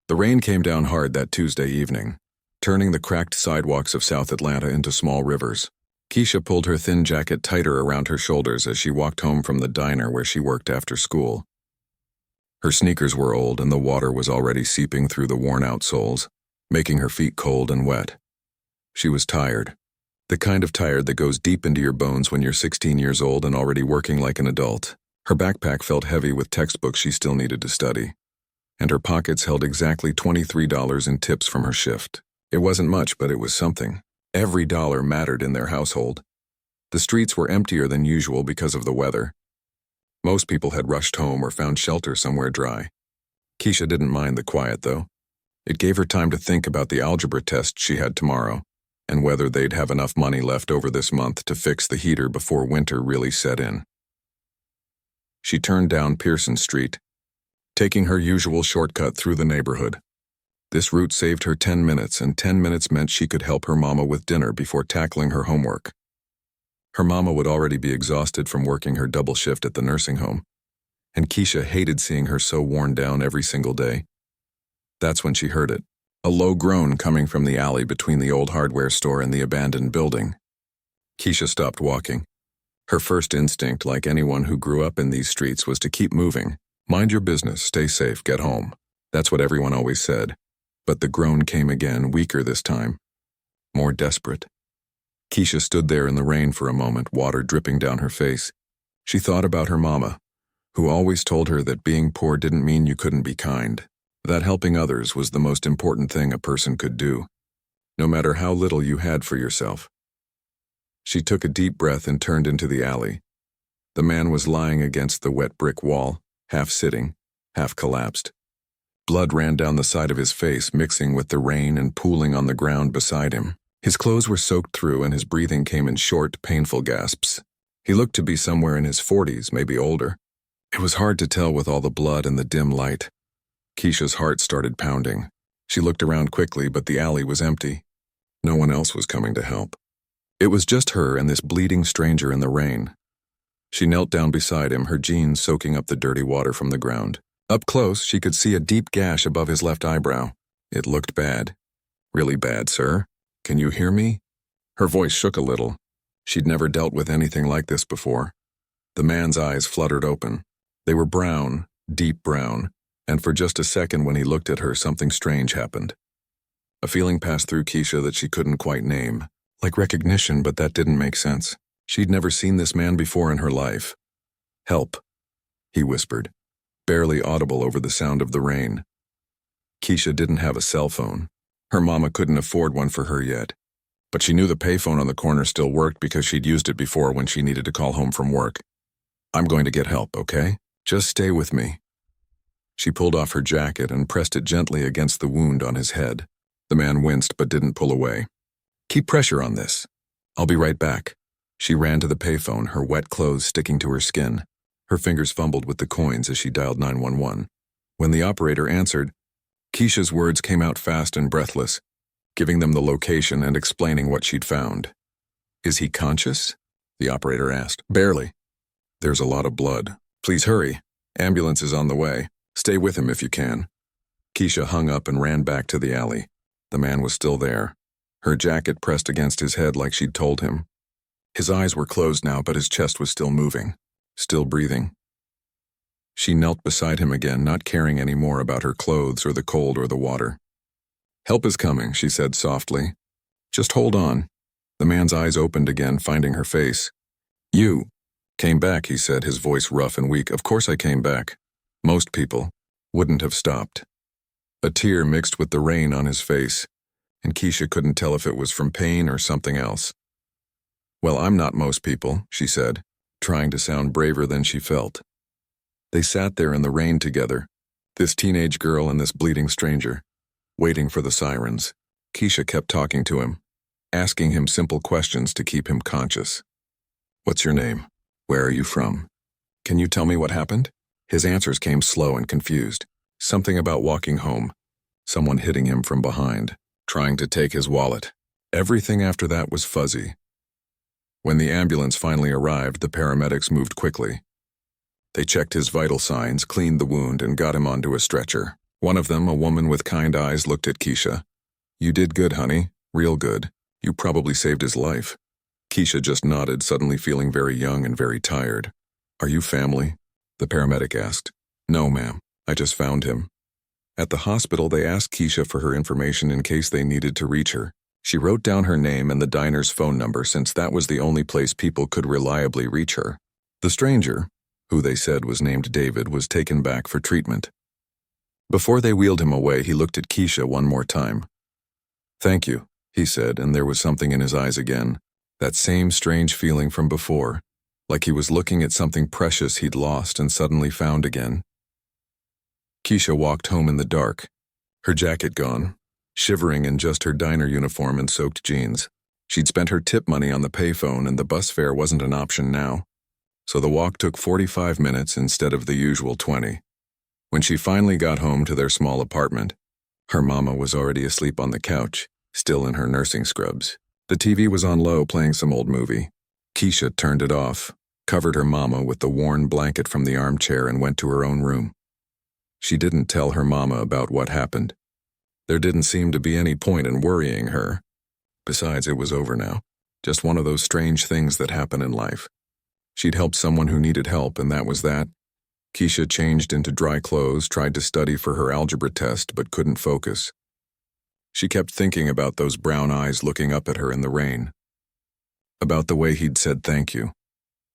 The rain came down hard that Tuesday evening, turning the cracked sidewalks of South Atlanta into small rivers. Keisha pulled her thin jacket tighter around her shoulders as she walked home from the diner where she worked after school. Her sneakers were old and the water was already seeping through the worn-out soles, making her feet cold and wet. She was tired, the kind of tired that goes deep into your bones when you're 16 years old and already working like an adult. Her backpack felt heavy with textbooks she still needed to study, and her pockets held exactly $23 in tips from her shift. It wasn't much, but it was something. Every dollar mattered in their household. The streets were emptier than usual because of the weather. Most people had rushed home or found shelter somewhere dry. Keisha didn't mind the quiet, though. It gave her time to think about the algebra test she had tomorrow, and whether they'd have enough money left over this month to fix the heater before winter really set in. She turned down Pearson Street, taking her usual shortcut through the neighborhood. This route saved her 10 minutes, and 10 minutes meant she could help her mama with dinner before tackling her homework. Her mama would already be exhausted from working her double shift at the nursing home, and Keisha hated seeing her so worn down every single day. That's when she heard it, a low groan coming from the alley between the old hardware store and the abandoned building. Keisha stopped walking. Her first instinct, like anyone who grew up in these streets, was to keep moving. Mind your business, stay safe, get home. That's what everyone always said. But the groan came again, weaker this time, more desperate. Keisha stood there in the rain for a moment, water dripping down her face. She thought about her mama, who always told her that being poor didn't mean you couldn't be kind, that helping others was the most important thing a person could do, no matter how little you had for yourself. She took a deep breath and turned into the alley. The man was lying against the wet brick wall, half sitting, half collapsed. Blood ran down the side of his face, mixing with the rain and pooling on the ground beside him. His clothes were soaked through and his breathing came in short, painful gasps. He looked to be somewhere in his 40s, maybe older. It was hard to tell with all the blood and the dim light. Keisha's heart started pounding. She looked around quickly, but the alley was empty. No one else was coming to help. It was just her and this bleeding stranger in the rain. She knelt down beside him, her jeans soaking up the dirty water from the ground. Up close, she could see a deep gash above his left eyebrow. It looked bad. Really bad, sir. Can you hear me? Her voice shook a little. She'd never dealt with anything like this before. The man's eyes fluttered open. They were brown, deep brown, and for just a second when he looked at her, something strange happened. A feeling passed through Keisha that she couldn't quite name. Like recognition, but that didn't make sense. She'd never seen this man before in her life. Help, he whispered, barely audible over the sound of the rain. Keisha didn't have a cell phone. Her mama couldn't afford one for her yet. But she knew the payphone on the corner still worked because she'd used it before when she needed to call home from work. I'm going to get help, okay? Just stay with me. She pulled off her jacket and pressed it gently against the wound on his head. The man winced but didn't pull away. Keep pressure on this. I'll be right back. She ran to the payphone, her wet clothes sticking to her skin. Her fingers fumbled with the coins as she dialed 911. When the operator answered, Keisha's words came out fast and breathless, giving them the location and explaining what she'd found. Is he conscious? The operator asked. Barely. There's a lot of blood. Please hurry. Ambulance is on the way. Stay with him if you can. Keisha hung up and ran back to the alley. The man was still there, her jacket pressed against his head like she'd told him. His eyes were closed now, but his chest was still moving, still breathing. She knelt beside him again, not caring any more about her clothes or the cold or the water. Help is coming, she said softly. Just hold on. The man's eyes opened again, finding her face. You came back, he said, his voice rough and weak. Of course I came back. Most people wouldn't have stopped. A tear mixed with the rain on his face, and Keisha couldn't tell if it was from pain or something else. Well, I'm not most people, she said, trying to sound braver than she felt. They sat there in the rain together, this teenage girl and this bleeding stranger, waiting for the sirens. Keisha kept talking to him, asking him simple questions to keep him conscious. What's your name? Where are you from? Can you tell me what happened? His answers came slow and confused. Something about walking home, someone hitting him from behind, trying to take his wallet. Everything after that was fuzzy. When the ambulance finally arrived, the paramedics moved quickly. They checked his vital signs, cleaned the wound, and got him onto a stretcher. One of them, a woman with kind eyes, looked at Keisha. "You did good, honey. Real good. You probably saved his life." Keisha just nodded, suddenly feeling very young and very tired. "Are you family?" the paramedic asked. "No, ma'am. I just found him." At the hospital, they asked Keisha for her information in case they needed to reach her. She wrote down her name and the diner's phone number since that was the only place people could reliably reach her. The stranger, who they said was named David, was taken back for treatment. Before they wheeled him away, he looked at Keisha one more time. "Thank you," he said, and there was something in his eyes again. That same strange feeling from before, like he was looking at something precious he'd lost and suddenly found again. Keisha walked home in the dark, her jacket gone, shivering in just her diner uniform and soaked jeans. She'd spent her tip money on the payphone and the bus fare wasn't an option now, so the walk took 45 minutes instead of the usual 20. When she finally got home to their small apartment, her mama was already asleep on the couch, still in her nursing scrubs. The TV was on low, playing some old movie. Keisha turned it off, covered her mama with the worn blanket from the armchair, and went to her own room. She didn't tell her mama about what happened. There didn't seem to be any point in worrying her. Besides, it was over now. Just one of those strange things that happen in life. She'd helped someone who needed help, and that was that. Keisha changed into dry clothes, tried to study for her algebra test, but couldn't focus. She kept thinking about those brown eyes looking up at her in the rain. About the way he'd said thank you.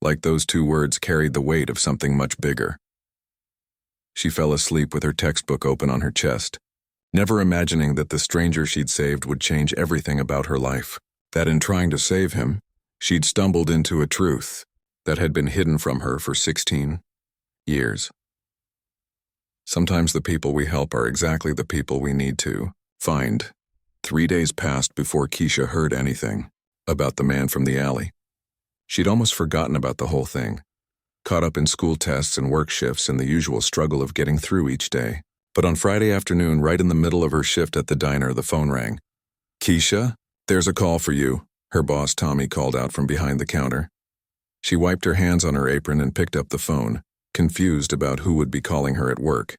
Like those two words carried the weight of something much bigger. She fell asleep with her textbook open on her chest, never imagining that the stranger she'd saved would change everything about her life. That in trying to save him, she'd stumbled into a truth that had been hidden from her for 16 years. Sometimes the people we help are exactly the people we need to find. 3 days passed before Keisha heard anything about the man from the alley. She'd almost forgotten about the whole thing, caught up in school tests and work shifts and the usual struggle of getting through each day. But on Friday afternoon, right in the middle of her shift at the diner, the phone rang. "Keisha, there's a call for you," her boss Tommy called out from behind the counter. She wiped her hands on her apron and picked up the phone, confused about who would be calling her at work.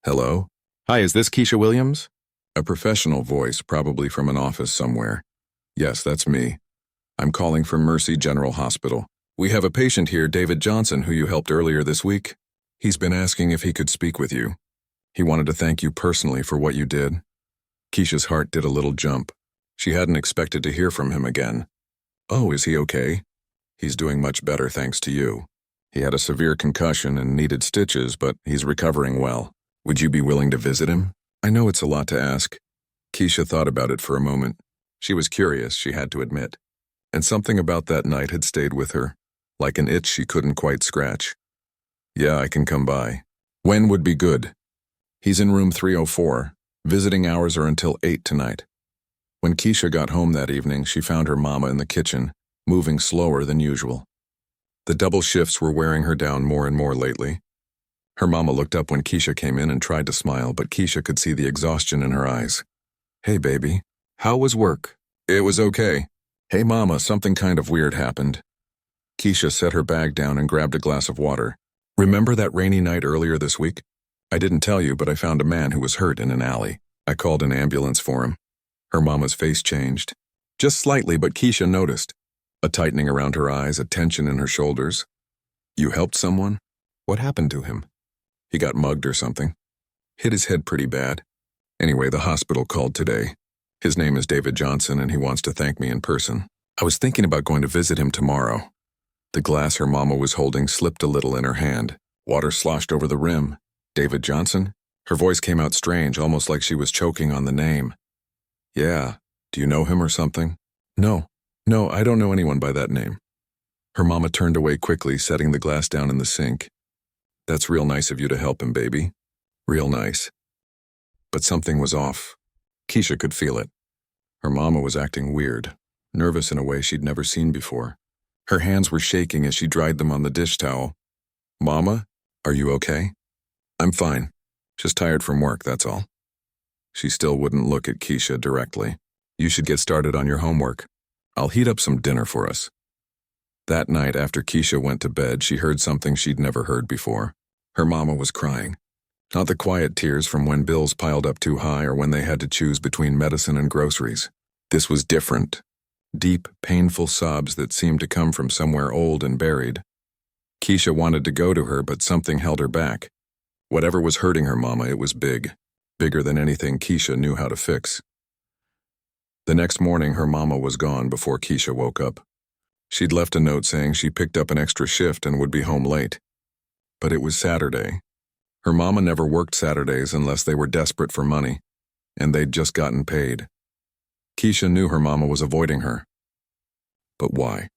"Hello? Hi, is this Keisha Williams?" A professional voice, probably from an office somewhere. "Yes, that's me. I'm calling from Mercy General Hospital. We have a patient here, David Johnson, who you helped earlier this week. He's been asking if he could speak with you. He wanted to thank you personally for what you did." Keisha's heart did a little jump. She hadn't expected to hear from him again. "Oh, is he okay?" "He's doing much better thanks to you. He had a severe concussion and needed stitches, but he's recovering well. Would you be willing to visit him?" "I know it's a lot to ask." Keisha thought about it for a moment. She was curious, she had to admit. And something about that night had stayed with her, like an itch she couldn't quite scratch. "Yeah, I can come by. When would be good?" "He's in room 304. Visiting hours are until 8 tonight." When Keisha got home that evening, she found her mama in the kitchen, moving slower than usual. The double shifts were wearing her down more and more lately. Her mama looked up when Keisha came in and tried to smile, but Keisha could see the exhaustion in her eyes. "Hey, baby. How was work?" "It was okay." "Hey, mama, something kind of weird happened." Keisha set her bag down and grabbed a glass of water. "Remember that rainy night earlier this week? I didn't tell you, but I found a man who was hurt in an alley. I called an ambulance for him." Her mama's face changed. Just slightly, but Keisha noticed. A tightening around her eyes, a tension in her shoulders. "You helped someone? What happened to him?" "He got mugged or something. Hit his head pretty bad. Anyway, the hospital called today. His name is David Johnson, and he wants to thank me in person. I was thinking about going to visit him tomorrow." The glass her mama was holding slipped a little in her hand. Water sloshed over the rim. "David Johnson?" Her voice came out strange, almost like she was choking on the name. "Yeah. Do you know him or something?" No, I don't know anyone by that name." Her mama turned away quickly, setting the glass down in the sink. "That's real nice of you to help him, baby. Real nice." But something was off. Keisha could feel it. Her mama was acting weird, nervous in a way she'd never seen before. Her hands were shaking as she dried them on the dish towel. "Mama, are you okay?" "I'm fine. Just tired from work, that's all." She still wouldn't look at Keisha directly. "You should get started on your homework. I'll heat up some dinner for us." That night, after Keisha went to bed, she heard something she'd never heard before. Her mama was crying. Not the quiet tears from when bills piled up too high or when they had to choose between medicine and groceries. This was different. Deep, painful sobs that seemed to come from somewhere old and buried. Keisha wanted to go to her, but something held her back. Whatever was hurting her mama, it was big. Bigger than anything Keisha knew how to fix. The next morning, her mama was gone before Keisha woke up. She'd left a note saying she picked up an extra shift and would be home late. But it was Saturday. Her mama never worked Saturdays unless they were desperate for money, and they'd just gotten paid. Keisha knew her mama was avoiding her. But why?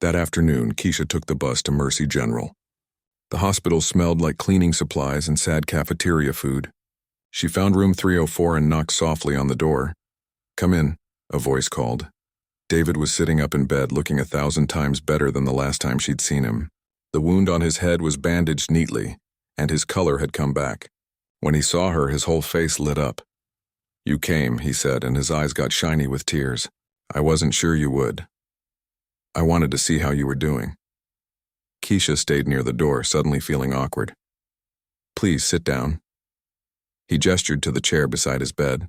That afternoon, Keisha took the bus to Mercy General. The hospital smelled like cleaning supplies and sad cafeteria food. She found room 304 and knocked softly on the door. "Come in," a voice called. David was sitting up in bed, looking 1,000 times better than the last time she'd seen him. The wound on his head was bandaged neatly, and his color had come back. When he saw her, his whole face lit up. "You came," he said, and his eyes got shiny with tears. "I wasn't sure you would. I wanted to see how you were doing." Keisha stayed near the door, suddenly feeling awkward. "Please sit down." He gestured to the chair beside his bed.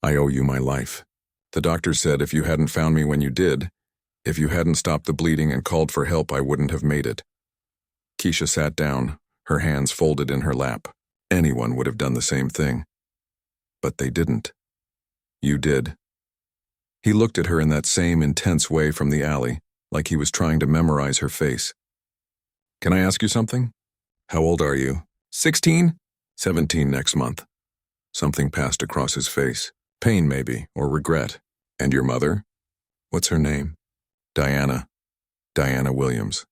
"I owe you my life. The doctor said if you hadn't found me when you did, if you hadn't stopped the bleeding and called for help, I wouldn't have made it." Keisha sat down, her hands folded in her lap. Anyone would have done the same thing. But they didn't. "You did." He looked at her in that same intense way from the alley, like he was trying to memorize her face. "Can I ask you something? How old are you?" 16? 17 next month." Something passed across his face. Pain, maybe, or regret. "And your mother?" "What's her name?" "Diana. Diana Williams."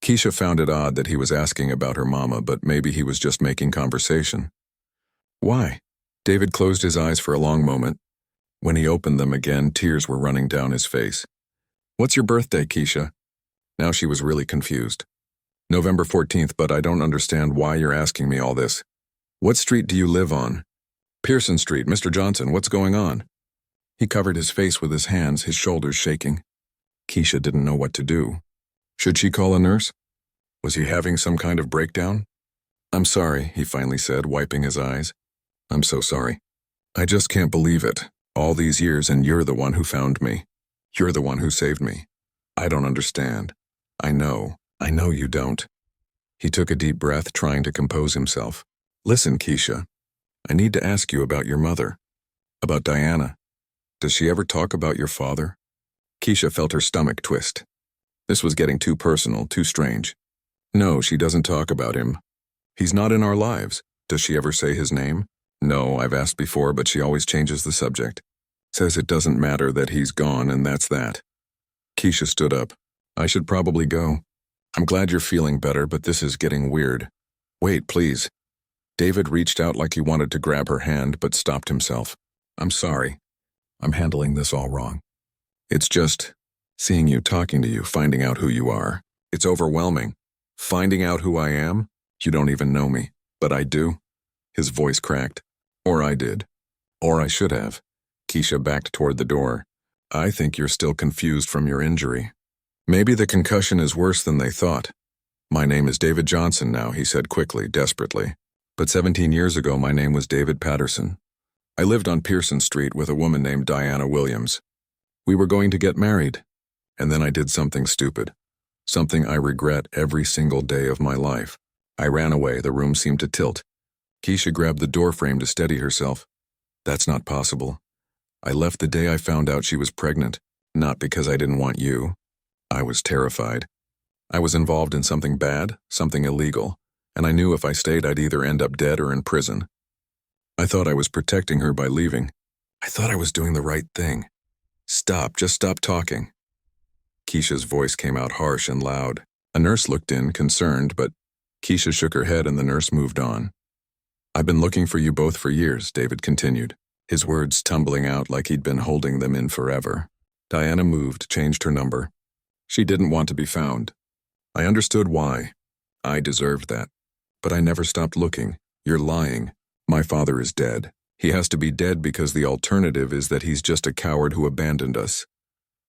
Keisha found it odd that he was asking about her mama, but maybe he was just making conversation. "Why?" David closed his eyes for a long moment. When he opened them again, tears were running down his face. "What's your birthday, Keisha?" Now she was really confused. "November 14th, but I don't understand why you're asking me all this. What street do you live on?" "Pearson Street, Mr. Johnson, what's going on?" He covered his face with his hands, his shoulders shaking. Keisha didn't know what to do. Should she call a nurse? Was he having some kind of breakdown? "I'm sorry," he finally said, wiping his eyes. "I'm so sorry. I just can't believe it. All these years and you're the one who found me. You're the one who saved me. I don't understand. I know you don't." He took a deep breath, trying to compose himself. "Listen, Keisha. I need to ask you about your mother. About Diana. Does she ever talk about your father?" Keisha felt her stomach twist. This was getting too personal, too strange. "No, she doesn't talk about him. He's not in our lives. Does she ever say his name?" "No, I've asked before, but she always changes the subject. Says it doesn't matter that he's gone, and that's that." Keisha stood up. "I should probably go. I'm glad you're feeling better, but this is getting weird." "Wait, please." David reached out like he wanted to grab her hand, but stopped himself. "I'm sorry. I'm handling this all wrong. It's just seeing you, talking to you, finding out who you are. It's overwhelming. Finding out who I am? You don't even know me, but I do." His voice cracked. "Or I did. Or I should have." Keisha backed toward the door. "I think you're still confused from your injury. Maybe the concussion is worse than they thought. My name is David Johnson now," he said quickly, desperately. "But 17 years ago, my name was David Patterson. I lived on Pearson Street with a woman named Diana Williams. We were going to get married, and then I did something stupid. Something I regret every single day of my life. I ran away. The room seemed to tilt." Keisha grabbed the doorframe to steady herself. "That's not possible. I left the day I found out she was pregnant, not because I didn't want you. I was terrified. I was involved in something bad, something illegal, and I knew if I stayed I'd either end up dead or in prison. I thought I was protecting her by leaving. I thought I was doing the right thing. Stop, just stop talking." Keisha's voice came out harsh and loud. A nurse looked in, concerned, but Keisha shook her head and the nurse moved on. "I've been looking for you both for years," David continued, his words tumbling out like he'd been holding them in forever. "Diana moved, changed her number. She didn't want to be found. I understood why. I deserved that. But I never stopped looking. You're lying. My father is dead. He has to be dead because the alternative is that he's just a coward who abandoned us.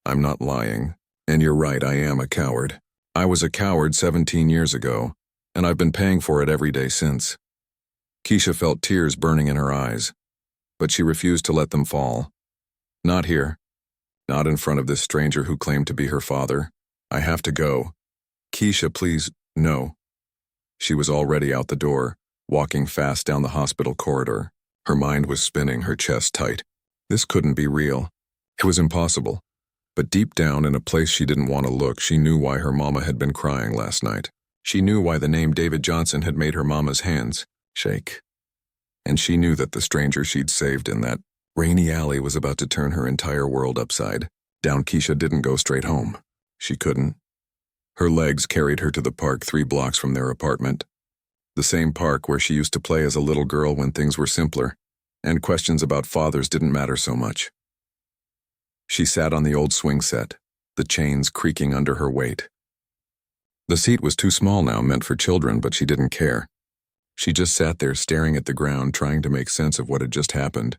I'm not lying. And you're right, I am a coward. I was a coward 17 years ago, and I've been paying for it every day since. Keisha felt tears burning in her eyes, but she refused to let them fall. Not here. Not in front of this stranger who claimed to be her father. I have to go. Keisha, please, no. She was already out the door, walking fast down the hospital corridor. Her mind was spinning, her chest tight. This couldn't be real. It was impossible. But deep down, in a place she didn't want to look, she knew why her mama had been crying last night. She knew why the name David Johnson had made her mama's hands shake. And she knew that the stranger she'd saved in that rainy alley was about to turn her entire world upside down. Keisha didn't go straight home. She couldn't. Her legs carried her to the park 3 blocks from their apartment. The same park where she used to play as a little girl when things were simpler, and questions about fathers didn't matter so much. She sat on the old swing set, the chains creaking under her weight. The seat was too small now, meant for children, but she didn't care. She just sat there staring at the ground, trying to make sense of what had just happened.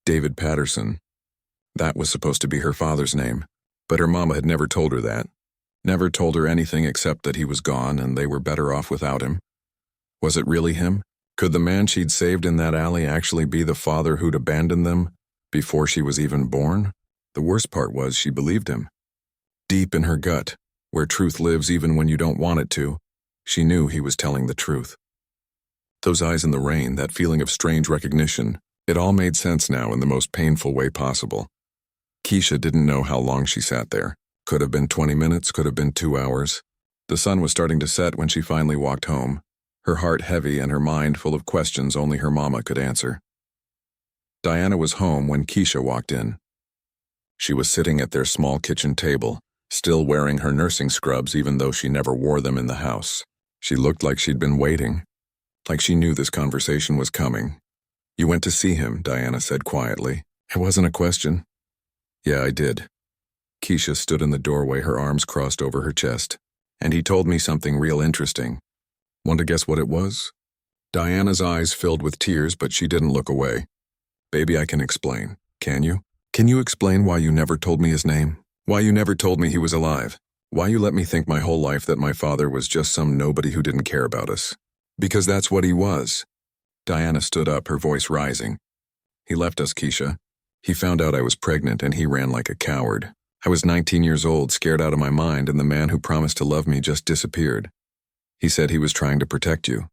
David Patterson. That was supposed to be her father's name, but her mama had never told her that. Never told her anything except that he was gone and they were better off without him. Was it really him? Could the man she'd saved in that alley actually be the father who'd abandoned them before she was even born? The worst part was she believed him. Deep in her gut, where truth lives even when you don't want it to, she knew he was telling the truth. Those eyes in the rain, that feeling of strange recognition, it all made sense now in the most painful way possible. Keisha didn't know how long she sat there. Could have been 20 minutes, could have been 2 hours. The sun was starting to set when she finally walked home, her heart heavy and her mind full of questions only her mama could answer. Diana was home when Keisha walked in. She was sitting at their small kitchen table, still wearing her nursing scrubs even though she never wore them in the house. She looked like she'd been waiting, like she knew this conversation was coming. "You went to see him," Diana said quietly. "It wasn't a question." "Yeah, I did." Keisha stood in the doorway, her arms crossed over her chest. "And he told me something real interesting. Want to guess what it was?" Diana's eyes filled with tears, but she didn't look away. "Baby, I can explain. Can you? Can you explain why you never told me his name? Why you never told me he was alive? Why you let me think my whole life that my father was just some nobody who didn't care about us? Because that's what he was." Diana stood up, her voice rising. "He left us, Keisha. He found out I was pregnant and he ran like a coward. I was 19 years old, scared out of my mind, and the man who promised to love me just disappeared. He said he was trying to protect you."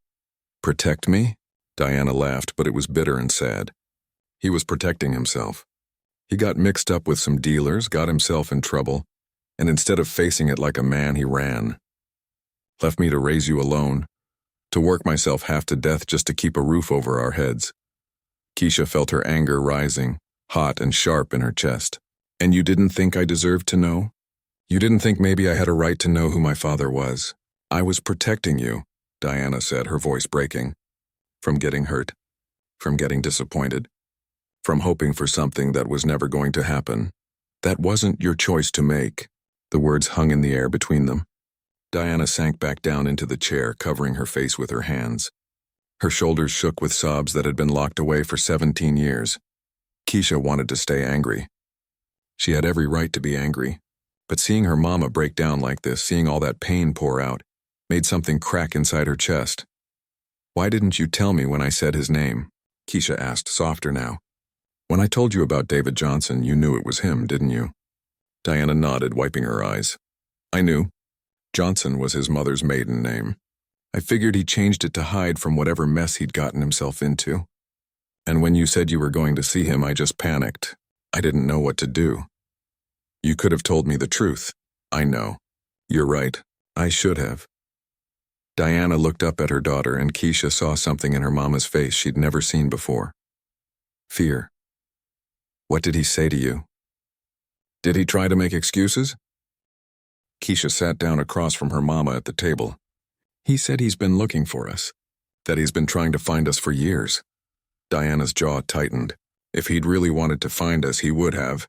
"Protect me?" Diana laughed, but it was bitter and sad. "He was protecting himself. He got mixed up with some dealers, got himself in trouble, and instead of facing it like a man, he ran. Left me to raise you alone, to work myself half to death just to keep a roof over our heads." Keisha felt her anger rising, hot and sharp in her chest. "And you didn't think I deserved to know? You didn't think maybe I had a right to know who my father was? I was protecting you," Diana said, her voice breaking. "From getting hurt, from getting disappointed, from hoping for something that was never going to happen. That wasn't your choice to make." The words hung in the air between them. Diana sank back down into the chair, covering her face with her hands. Her shoulders shook with sobs that had been locked away for 17 years. Keisha wanted to stay angry. She had every right to be angry, but seeing her mama break down like this, seeing all that pain pour out, made something crack inside her chest. "Why didn't you tell me when I said his name?" Keisha asked, softer now. "When I told you about David Johnson, you knew it was him, didn't you?" Diana nodded, wiping her eyes. "I knew. Johnson was his mother's maiden name. I figured he changed it to hide from whatever mess he'd gotten himself into. And when you said you were going to see him, I just panicked. I didn't know what to do." "You could have told me the truth." "I know. You're right. I should have." Diana looked up at her daughter, and Keisha saw something in her mama's face she'd never seen before. Fear. "What did he say to you? Did he try to make excuses?" Keisha sat down across from her mama at the table. "He said he's been looking for us, that he's been trying to find us for years." Diana's jaw tightened. If he'd really wanted to find us, he would have.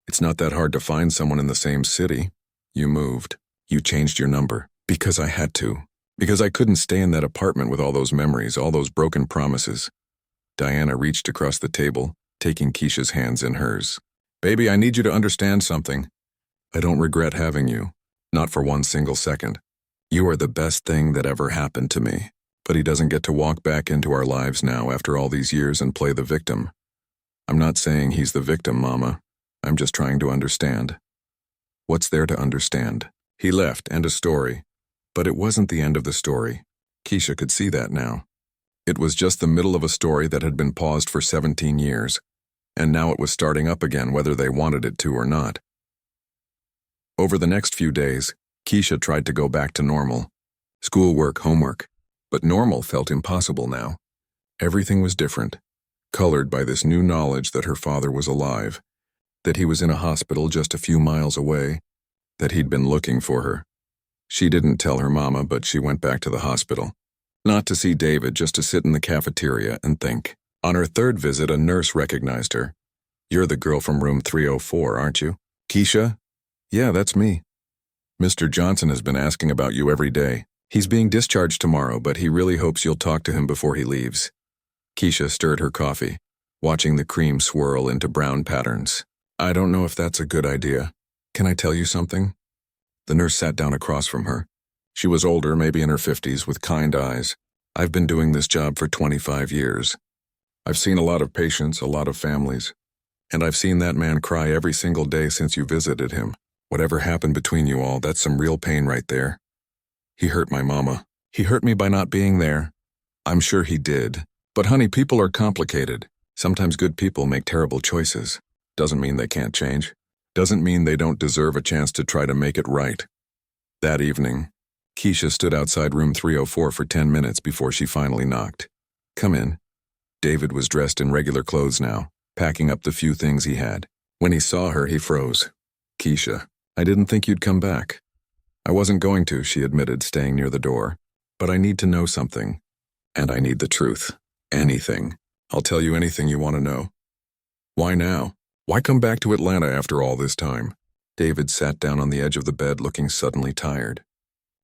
It's not that hard to find someone in the same city. You moved. You changed your number. Because I had to. Because I couldn't stay in that apartment with all those memories, all those broken promises. Diana reached across the table, taking Keisha's hands in hers. "Baby, I need you to understand something. I don't regret having you. Not for one single second. You are the best thing that ever happened to me. But he doesn't get to walk back into our lives now after all these years and play the victim. I'm not saying he's the victim, Mama. I'm just trying to understand. What's there to understand? He left, end of story. But it wasn't the end of the story. Keisha could see that now. It was just the middle of a story that had been paused for 17 years, and now it was starting up again whether they wanted it to or not. Over the next few days, Keisha tried to go back to normal. Schoolwork, homework. But normal felt impossible now. Everything was different, colored by this new knowledge that her father was alive, that he was in a hospital just a few miles away, that he'd been looking for her. She didn't tell her mama, but she went back to the hospital. Not to see David, just to sit in the cafeteria and think. On her third visit, a nurse recognized her. "You're the girl from room 304, aren't you?" "Keisha?" "Yeah, that's me. Mr. Johnson has been asking about you every day. He's being discharged tomorrow, but he really hopes you'll talk to him before he leaves." Keisha stirred her coffee, watching the cream swirl into brown patterns. "I don't know if that's a good idea. Can I tell you something?" The nurse sat down across from her. She was older, maybe in her 50s, with kind eyes. "I've been doing this job for 25 years. I've seen a lot of patients, a lot of families, and I've seen that man cry every single day since you visited him. Whatever happened between you all, that's some real pain right there. He hurt my mama. He hurt me by not being there. I'm sure he did. But honey, people are complicated. Sometimes good people make terrible choices. Doesn't mean they can't change. Doesn't mean they don't deserve a chance to try to make it right." That evening, Keisha stood outside room 304 for 10 minutes before she finally knocked. "Come in." David was dressed in regular clothes now, packing up the few things he had. When he saw her, he froze. "Keisha, I didn't think you'd come back." "I wasn't going to," she admitted, staying near the door. "But I need to know something. And I need the truth. Anything. I'll tell you anything you want to know." "Why now? Why come back to Atlanta after all this time?" David sat down on the edge of the bed, looking suddenly tired.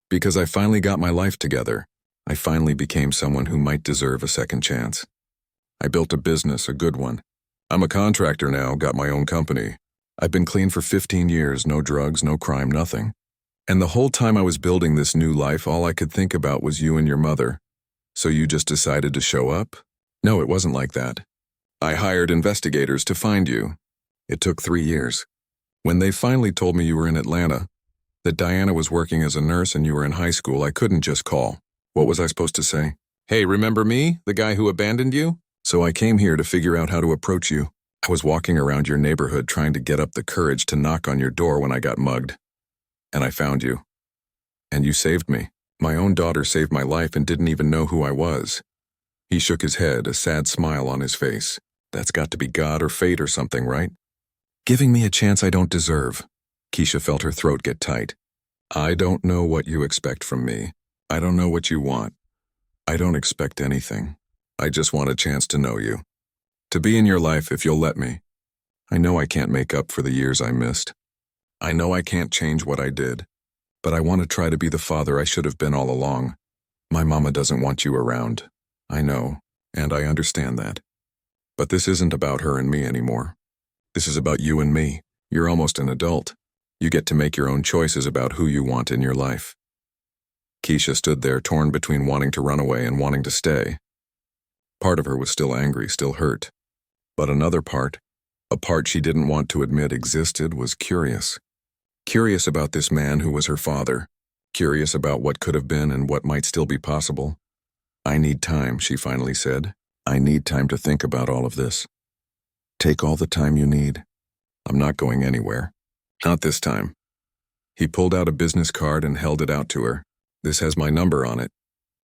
"Because I finally got my life together. I finally became someone who might deserve a second chance. I built a business, a good one. I'm a contractor now, got my own company. I've been clean for 15 years, no drugs, no crime, nothing. And the whole time I was building this new life, all I could think about was you and your mother. So you just decided to show up?" "No, it wasn't like that. I hired investigators to find you. It took 3 years. When they finally told me you were in Atlanta, that Diana was working as a nurse and you were in high school, I couldn't just call. What was I supposed to say? 'Hey, remember me, the guy who abandoned you?' So I came here to figure out how to approach you. I was walking around your neighborhood trying to get up the courage to knock on your door when I got mugged. And I found you. And you saved me. My own daughter saved my life and didn't even know who I was." He shook his head, a sad smile on his face. "That's got to be God or fate or something, right? Giving me a chance I don't deserve." Keisha felt her throat get tight. "I don't know what you expect from me. I don't know what you want. I don't expect anything. I just want a chance to know you. To be in your life if you'll let me. I know I can't make up for the years I missed. I know I can't change what I did. But I want to try to be the father I should have been all along. My mama doesn't want you around. I know, and I understand that. But this isn't about her and me anymore. This is about you and me. You're almost an adult. You get to make your own choices about who you want in your life." Keisha stood there, torn between wanting to run away and wanting to stay. Part of her was still angry, still hurt. But another part, a part she didn't want to admit existed, was curious. Curious about this man who was her father. Curious about what could have been and what might still be possible. "I need time," she finally said. "I need time to think about all of this." "Take all the time you need. I'm not going anywhere. Not this time." He pulled out a business card and held it out to her. "This has my number on it.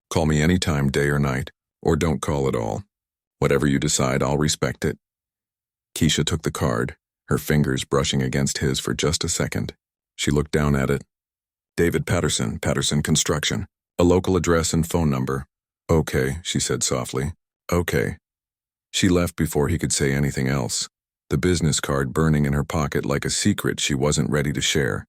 Call me anytime, day or night, or don't call at all. Whatever you decide, I'll respect it." Keisha took the card, her fingers brushing against his for just a second. She looked down at it. "David Patterson, Patterson Construction. A local address and phone number." "Okay," she said softly. "Okay." She left before he could say anything else, the business card burning in her pocket like a secret she wasn't ready to share.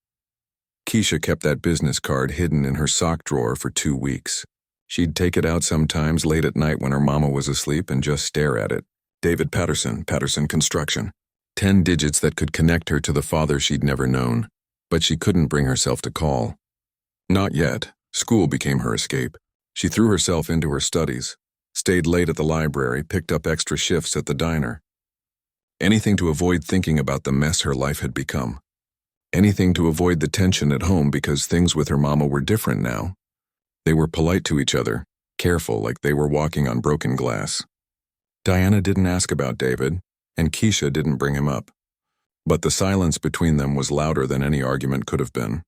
Keisha kept that business card hidden in her sock drawer for 2 weeks. She'd take it out sometimes late at night when her mama was asleep and just stare at it. David Patterson, Patterson Construction. 10 digits that could connect her to the father she'd never known, but she couldn't bring herself to call. Not yet. School became her escape. She threw herself into her studies, stayed late at the library, picked up extra shifts at the diner. Anything to avoid thinking about the mess her life had become. Anything to avoid the tension at home because things with her mama were different now. They were polite to each other, careful like they were walking on broken glass. Diana didn't ask about David, and Keisha didn't bring him up. But the silence between them was louder than any argument could have been.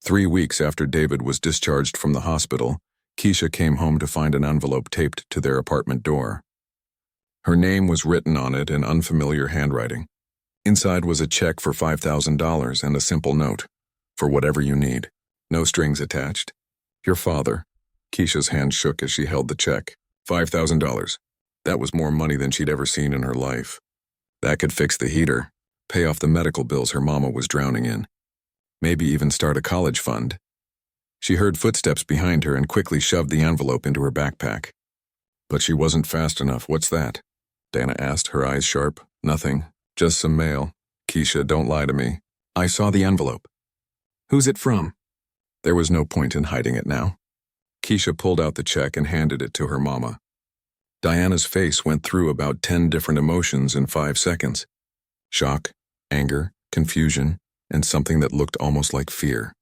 3 weeks after David was discharged from the hospital, Keisha came home to find an envelope taped to their apartment door. Her name was written on it in unfamiliar handwriting. Inside was a check for $5,000 and a simple note, "For whatever you need. No strings attached. Your father." Keisha's hand shook as she held the check. $5,000. That was more money than she'd ever seen in her life. That could fix the heater, pay off the medical bills her mama was drowning in. Maybe even start a college fund. She heard footsteps behind her and quickly shoved the envelope into her backpack. But she wasn't fast enough. "What's that?" Dana asked, her eyes sharp. "Nothing. Just some mail." "Keisha, don't lie to me." "I saw the envelope." "Who's it from?" There was no point in hiding it now. Keisha pulled out the check and handed it to her mama. Diana's face went through about 10 different emotions in 5 seconds. Shock, anger, confusion, and something that looked almost like fear.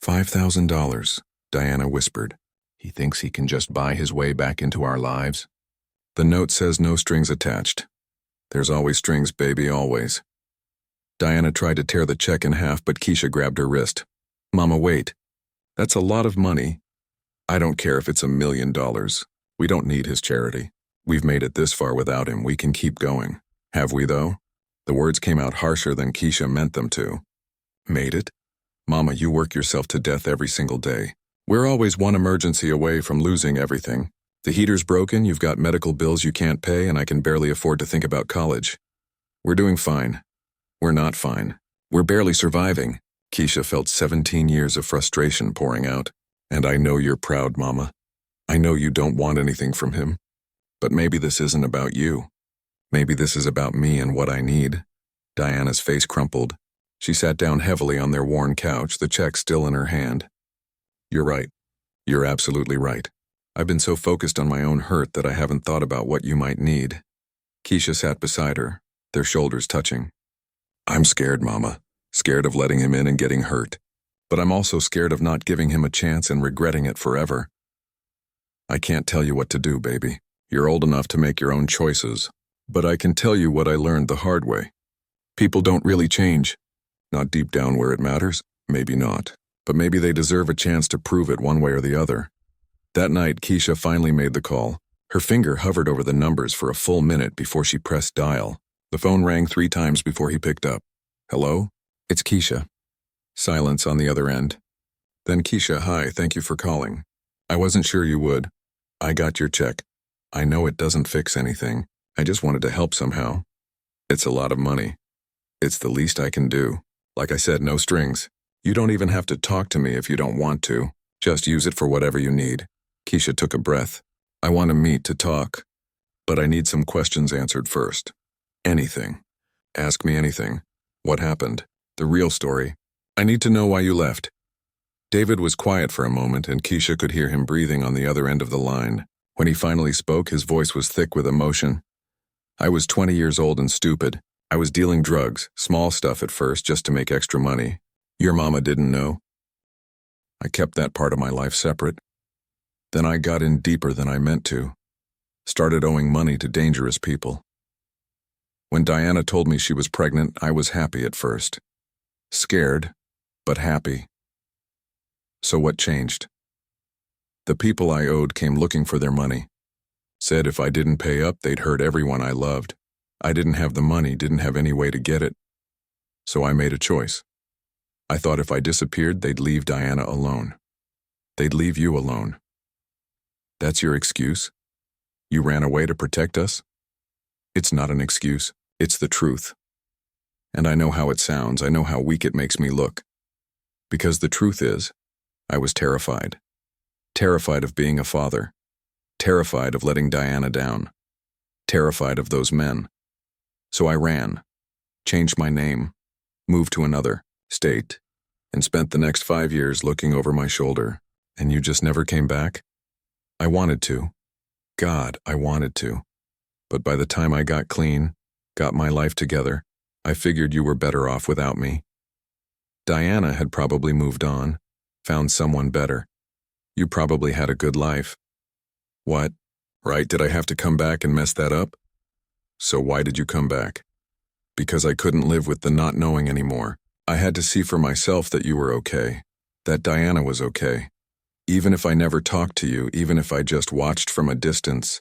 $5,000, Diana whispered. "He thinks he can just buy his way back into our lives?" "The note says no strings attached." "There's always strings, baby, always." Diana tried to tear the check in half, but Keisha grabbed her wrist. "Mama, wait. That's a lot of money. I don't care if it's $1 million. We don't need his charity. We've made it this far without him. We can keep going." "Have we, though?" The words came out harsher than Keisha meant them to. "Made it? Mama, you work yourself to death every single day. We're always one emergency away from losing everything. The heater's broken, you've got medical bills you can't pay, and I can barely afford to think about college. We're doing fine. We're not fine. We're barely surviving." Keisha felt 17 years of frustration pouring out. "And I know you're proud, Mama. I know you don't want anything from him. But maybe this isn't about you. Maybe this is about me and what I need." Diana's face crumpled. She sat down heavily on their worn couch, the check still in her hand. "You're right. You're absolutely right. I've been so focused on my own hurt that I haven't thought about what you might need." Keisha sat beside her, their shoulders touching. "I'm scared, Mama. Scared of letting him in and getting hurt. But I'm also scared of not giving him a chance and regretting it forever. I can't tell you what to do, baby. You're old enough to make your own choices. But I can tell you what I learned the hard way. People don't really change. Not deep down where it matters. Maybe not. But maybe they deserve a chance to prove it one way or the other." That night, Keisha finally made the call. Her finger hovered over the numbers for a full minute before she pressed dial. The phone rang 3 times before he picked up. "Hello? It's Keisha." Silence on the other end. Then Keisha, "Hi, thank you for calling. I wasn't sure you would. I got your check. I know it doesn't fix anything. I just wanted to help somehow. It's a lot of money. It's the least I can do. Like I said, no strings. You don't even have to talk to me if you don't want to. Just use it for whatever you need." Keisha took a breath. "I want to meet to talk. But I need some questions answered first. Anything. Ask me anything. What happened? The real story. I need to know why you left." David was quiet for a moment, and Keisha could hear him breathing on the other end of the line. When he finally spoke, his voice was thick with emotion. "I was 20 years old and stupid. I was dealing drugs, small stuff at first, just to make extra money. Your mama didn't know. I kept that part of my life separate. Then I got in deeper than I meant to. Started owing money to dangerous people. When Diana told me she was pregnant, I was happy at first. Scared, but happy. So what changed? The people I owed came looking for their money. Said if I didn't pay up, they'd hurt everyone I loved. I didn't have the money, didn't have any way to get it. So I made a choice. I thought if I disappeared, they'd leave Diana alone. They'd leave you alone. That's your excuse? You ran away to protect us? It's not an excuse. It's the truth. And I know how it sounds. I know how weak it makes me look. Because the truth is, I was terrified. Terrified of being a father. Terrified of letting Diana down. Terrified of those men. So I ran, changed my name, moved to another state, and spent the next 5 years looking over my shoulder, And you just never came back? I wanted to. God, I wanted to. But by the time I got clean, got my life together, I figured you were better off without me. Diana had probably moved on, found someone better. You probably had a good life. What? Right, did I have to come back and mess that up? So why did you come back? Because I couldn't live with the not knowing anymore. I had to see for myself that you were okay, that Diana was okay. Even if I never talked to you, even if I just watched from a distance,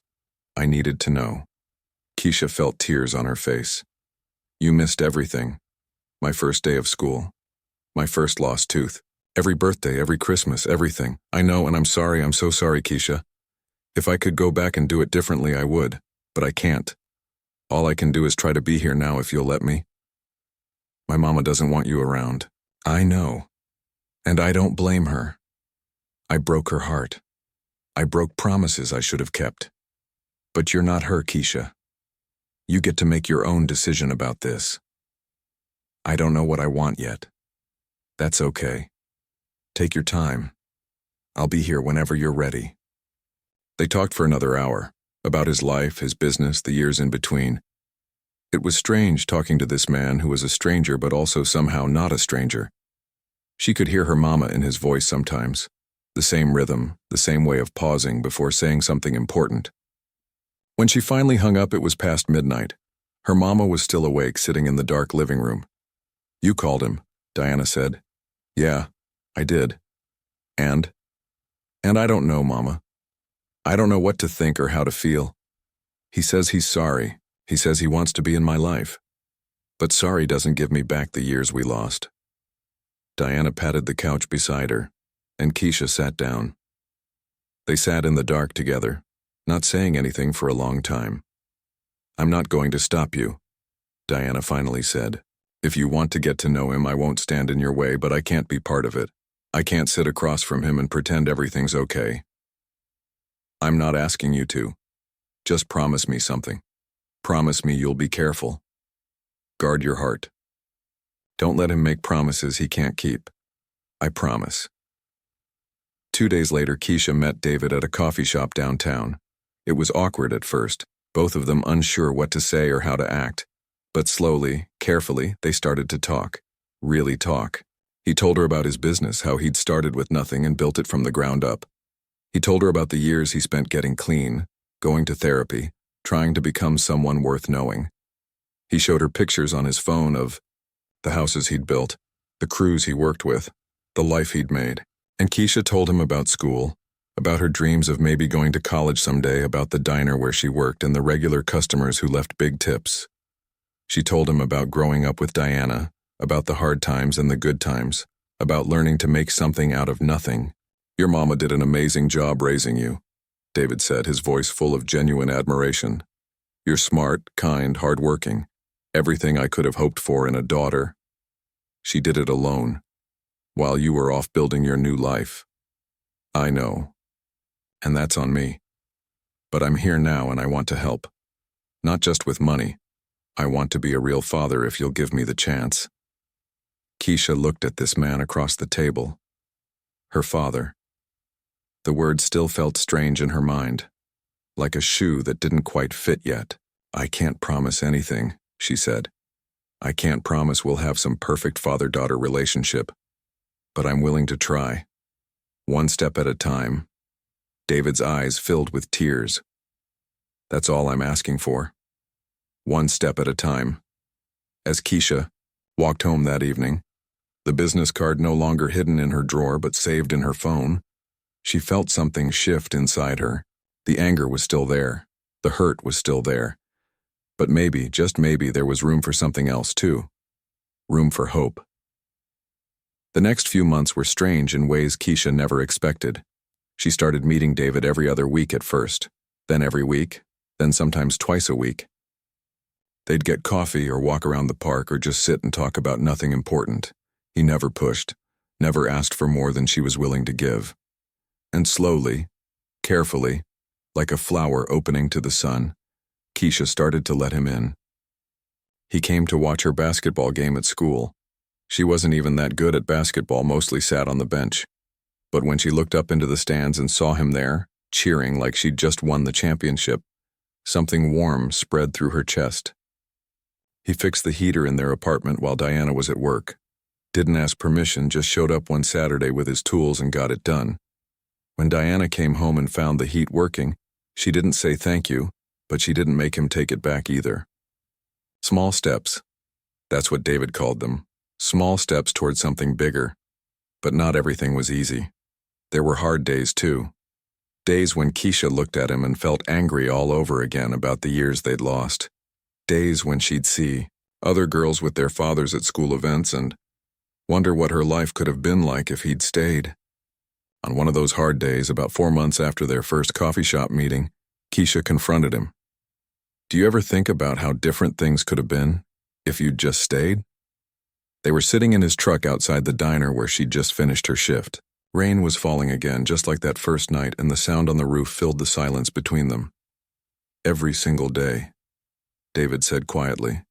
I needed to know. Keisha felt tears on her face. You missed everything. My first day of school. My first lost tooth. Every birthday, every Christmas, everything. I know, and I'm sorry, I'm so sorry, Keisha. If I could go back and do it differently, I would, but I can't. All I can do is try to be here now if you'll let me. My mama doesn't want you around. I know. And I don't blame her. I broke her heart. I broke promises I should have kept. But you're not her, Keisha. You get to make your own decision about this. I don't know what I want yet. That's okay. Take your time. I'll be here whenever you're ready. They talked for another hour, about his life, his business, the years in between. It was strange talking to this man who was a stranger but also somehow not a stranger. She could hear her mama in his voice sometimes. The same rhythm, the same way of pausing before saying something important. When she finally hung up, it was past midnight. Her mama was still awake, sitting in the dark living room. You called him, Diana said. Yeah, I did. And I don't know, Mama. I don't know what to think or how to feel. He says he's sorry. He says he wants to be in my life. But sorry doesn't give me back the years we lost. Diana patted the couch beside her, and Keisha sat down. They sat in the dark together, not saying anything for a long time. I'm not going to stop you, Diana finally said. If you want to get to know him, I won't stand in your way, but I can't be part of it. I can't sit across from him and pretend everything's okay. I'm not asking you to. Just promise me something. Promise me you'll be careful. Guard your heart. Don't let him make promises he can't keep. I promise. 2 days later, Keisha met David at a coffee shop downtown. It was awkward at first, both of them unsure what to say or how to act. But slowly, carefully, they started to talk. Really talk. He told her about his business, how he'd started with nothing and built it from the ground up. He told her about the years he spent getting clean, going to therapy, trying to become someone worth knowing. He showed her pictures on his phone of the houses he'd built, the crews he worked with, the life he'd made. And Keisha told him about school, about her dreams of maybe going to college someday, about the diner where she worked and the regular customers who left big tips. She told him about growing up with Diana, about the hard times and the good times, about learning to make something out of nothing. Your mama did an amazing job raising you, David said, his voice full of genuine admiration. You're smart, kind, hardworking. Everything I could have hoped for in a daughter. She did it alone, while you were off building your new life. I know. And that's on me. But I'm here now and I want to help. Not just with money. I want to be a real father if you'll give me the chance. Keisha looked at this man across the table. Her father. The word still felt strange in her mind, like a shoe that didn't quite fit yet. I can't promise anything, she said. I can't promise we'll have some perfect father-daughter relationship, but I'm willing to try. One step at a time. David's eyes filled with tears. That's all I'm asking for. One step at a time. As Keisha walked home that evening, the business card no longer hidden in her drawer but saved in her phone, she felt something shift inside her. The anger was still there. The hurt was still there. But maybe, just maybe, there was room for something else too. Room for hope. The next few months were strange in ways Keisha never expected. She started meeting David every other week at first, then every week, then sometimes twice a week. They'd get coffee or walk around the park or just sit and talk about nothing important. He never pushed, never asked for more than she was willing to give. And slowly, carefully, like a flower opening to the sun, Keisha started to let him in. He came to watch her basketball game at school. She wasn't even that good at basketball, mostly sat on the bench. But when she looked up into the stands and saw him there, cheering like she'd just won the championship, something warm spread through her chest. He fixed the heater in their apartment while Diana was at work. Didn't ask permission, just showed up one Saturday with his tools and got it done. When Diana came home and found the heat working, she didn't say thank you, but she didn't make him take it back either. Small steps. That's what David called them. Small steps toward something bigger. But not everything was easy. There were hard days too. Days when Keisha looked at him and felt angry all over again about the years they'd lost. Days when she'd see other girls with their fathers at school events and wonder what her life could have been like if he'd stayed. On one of those hard days, about 4 months after their first coffee shop meeting, Keisha confronted him. Do you ever think about how different things could have been if you'd just stayed? They were sitting in his truck outside the diner where she'd just finished her shift. Rain was falling again, just like that first night, and the sound on the roof filled the silence between them. Every single day, David said quietly.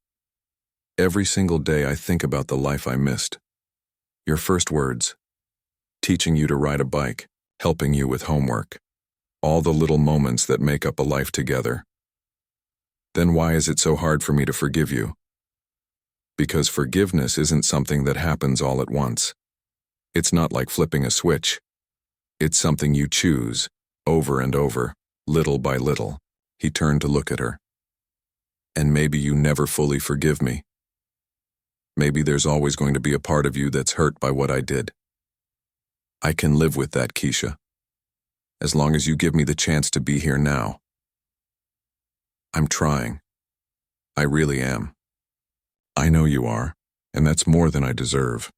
Every single day I think about the life I missed. Your first words. Teaching you to ride a bike, helping you with homework. All the little moments that make up a life together. Then why is it so hard for me to forgive you? Because forgiveness isn't something that happens all at once. It's not like flipping a switch. It's something you choose, over and over, little by little. He turned to look at her. And maybe you never fully forgive me. Maybe there's always going to be a part of you that's hurt by what I did. I can live with that, Keisha. As long as you give me the chance to be here now. I'm trying. I really am. I know you are, and that's more than I deserve.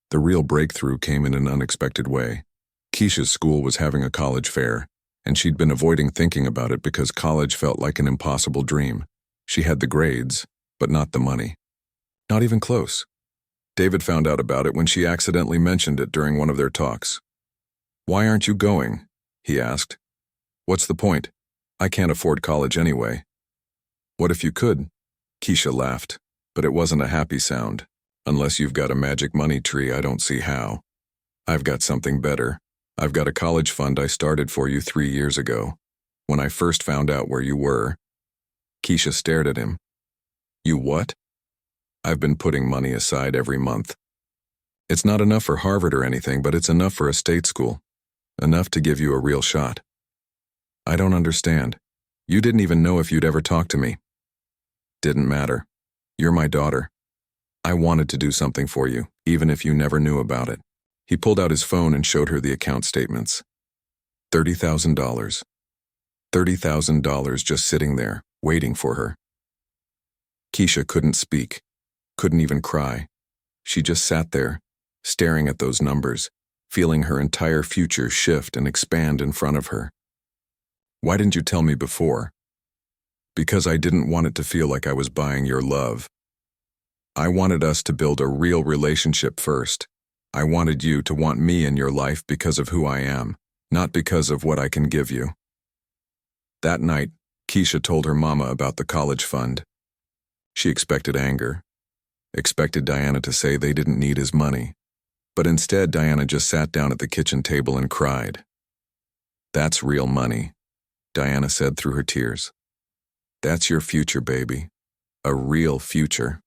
The real breakthrough came in an unexpected way. Keisha's school was having a college fair, and she'd been avoiding thinking about it because college felt like an impossible dream. She had the grades, but not the money. Not even close. David found out about it when she accidentally mentioned it during one of their talks. Why aren't you going? He asked. What's the point? I can't afford college anyway. What if you could? Keisha laughed, but it wasn't a happy sound. Unless you've got a magic money tree, I don't see how. I've got something better. I've got a college fund I started for you 3 years ago. When I first found out where you were. Keisha stared at him. You what? I've been putting money aside every month. It's not enough for Harvard or anything, but it's enough for a state school. Enough to give you a real shot. I don't understand. You didn't even know if you'd ever talk to me. Didn't matter. You're my daughter. I wanted to do something for you, even if you never knew about it. He pulled out his phone and showed her the account statements. $30,000. $30,000 just sitting there, waiting for her. Keisha couldn't speak, couldn't even cry. She just sat there, staring at those numbers, feeling her entire future shift and expand in front of her. Why didn't you tell me before? Because I didn't want it to feel like I was buying your love. I wanted us to build a real relationship first. I wanted you to want me in your life because of who I am, not because of what I can give you. That night, Keisha told her mama about the college fund. She expected anger, expected Diana to say they didn't need his money. But instead, Diana just sat down at the kitchen table and cried. That's real money, Diana said through her tears. That's your future, baby. A real future.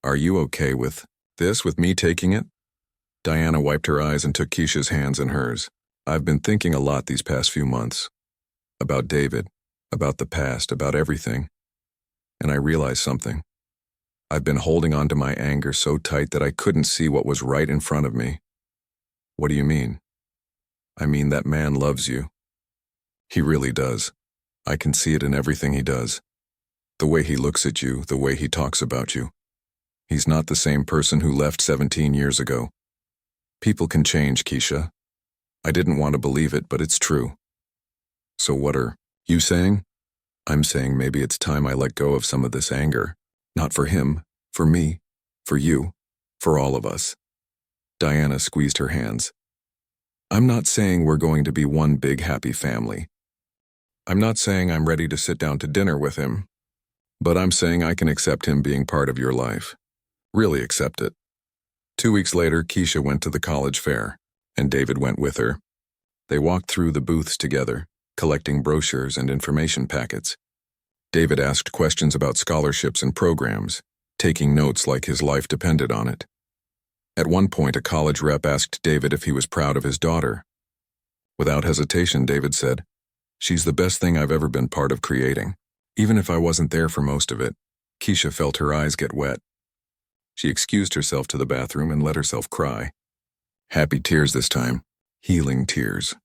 Are you okay with this, with me taking it? Diana wiped her eyes and took Keisha's hands in hers. I've been thinking a lot these past few months. About David, about the past, about everything. And I realized something. I've been holding on to my anger so tight that I couldn't see what was right in front of me. What do you mean? I mean that man loves you. He really does. I can see it in everything he does. The way he looks at you, the way he talks about you. He's not the same person who left 17 years ago. People can change, Keisha. I didn't want to believe it, but it's true. So what are you saying? I'm saying maybe it's time I let go of some of this anger. Not for him, for me, for you, for all of us. Diana squeezed her hands. I'm not saying we're going to be one big happy family. I'm not saying I'm ready to sit down to dinner with him. But I'm saying I can accept him being part of your life. Really accept it. 2 weeks later, Keisha went to the college fair. and David went with her. They walked through the booths together, collecting brochures and information packets. David asked questions about scholarships and programs, taking notes like his life depended on it. At one point, a college rep asked David if he was proud of his daughter. Without hesitation, David said, "She's the best thing I've ever been part of creating. Even if I wasn't there for most of it." Keisha felt her eyes get wet. She excused herself to the bathroom and let herself cry. Happy tears this time, healing tears.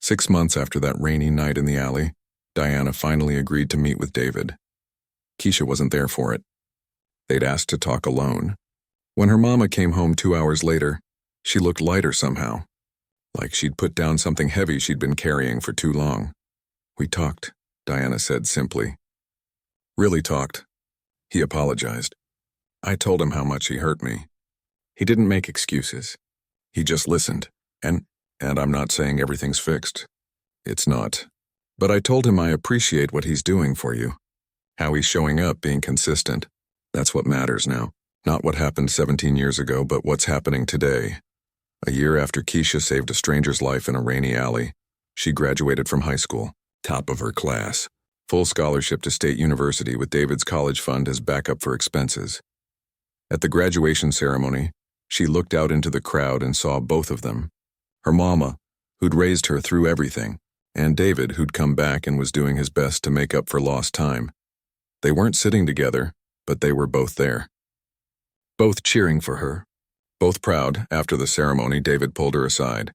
6 months after that rainy night in the alley, Diana finally agreed to meet with David. Keisha wasn't there for it. They'd asked to talk alone. When her mama came home 2 hours later, she looked lighter somehow, like she'd put down something heavy she'd been carrying for too long. "We talked," Diana said simply. "Really talked." He apologized. "I told him how much he hurt me. He didn't make excuses. He just listened, and I'm not saying everything's fixed. It's not. But I told him I appreciate what he's doing for you. How he's showing up, being consistent. That's what matters now. Not what happened 17 years ago, but what's happening today." A year after Keisha saved a stranger's life in a rainy alley, she graduated from high school, top of her class. Full scholarship to State University with David's college fund as backup for expenses. At the graduation ceremony, she looked out into the crowd and saw both of them. Her mama, who'd raised her through everything, and David, who'd come back and was doing his best to make up for lost time. They weren't sitting together, but they were both there. Both cheering for her. Both proud. After the ceremony, David pulled her aside.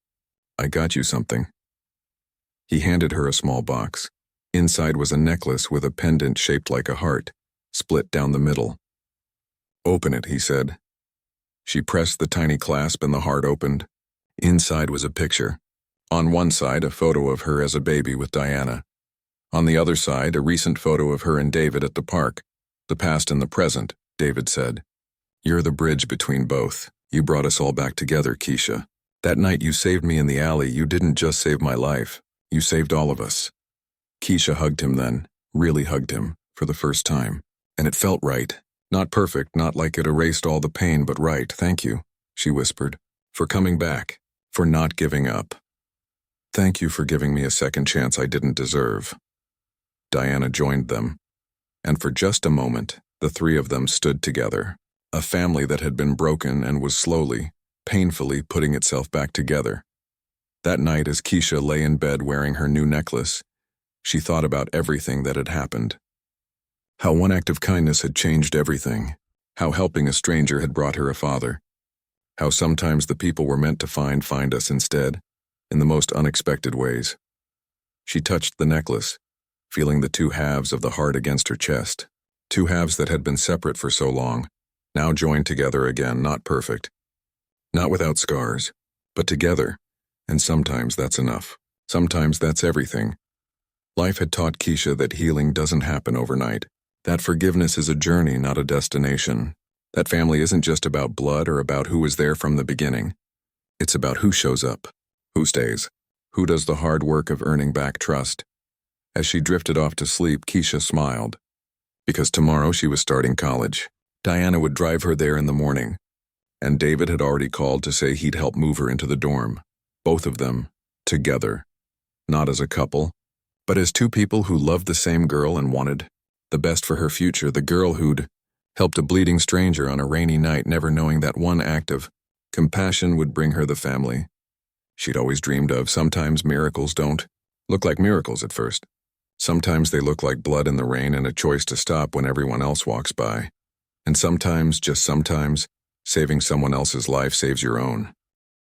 "I got you something." He handed her a small box. Inside was a necklace with a pendant shaped like a heart, split down the middle. "Open it," he said. She pressed the tiny clasp and the heart opened. Inside was a picture. On one side, a photo of her as a baby with Diana. On the other side, a recent photo of her and David at the park. "The past and the present," David said. "You're the bridge between both. You brought us all back together, Keisha. That night you saved me in the alley, you didn't just save my life. You saved all of us." Keisha hugged him then, really hugged him, for the first time. And it felt right. Not perfect, not like it erased all the pain, but right. "Thank you," she whispered, "for coming back, for not giving up. Thank you for giving me a second chance I didn't deserve." Diana joined them. And for just a moment, the three of them stood together. A family that had been broken and was slowly, painfully putting itself back together. That night, as Keisha lay in bed wearing her new necklace, she thought about everything that had happened. How one act of kindness had changed everything. How helping a stranger had brought her a father. How sometimes the people we're meant to find us instead, in the most unexpected ways. She touched the necklace, feeling the two halves of the heart against her chest. Two halves that had been separate for so long, now joined together again, not perfect. Not without scars, but together. And sometimes that's enough. Sometimes that's everything. Life had taught Keisha that healing doesn't happen overnight. That forgiveness is a journey, not a destination. That family isn't just about blood or about who was there from the beginning. It's about who shows up, who stays, who does the hard work of earning back trust. As she drifted off to sleep, Keisha smiled. Because tomorrow she was starting college. Diana would drive her there in the morning. And David had already called to say he'd help move her into the dorm. Both of them, together. Not as a couple, but as two people who loved the same girl and wanted the best for her future, the girl who'd helped a bleeding stranger on a rainy night, never knowing that one act of compassion would bring her the family she'd always dreamed of. Sometimes miracles don't look like miracles at first. Sometimes they look like blood in the rain and a choice to stop when everyone else walks by. And sometimes, just sometimes, saving someone else's life saves your own.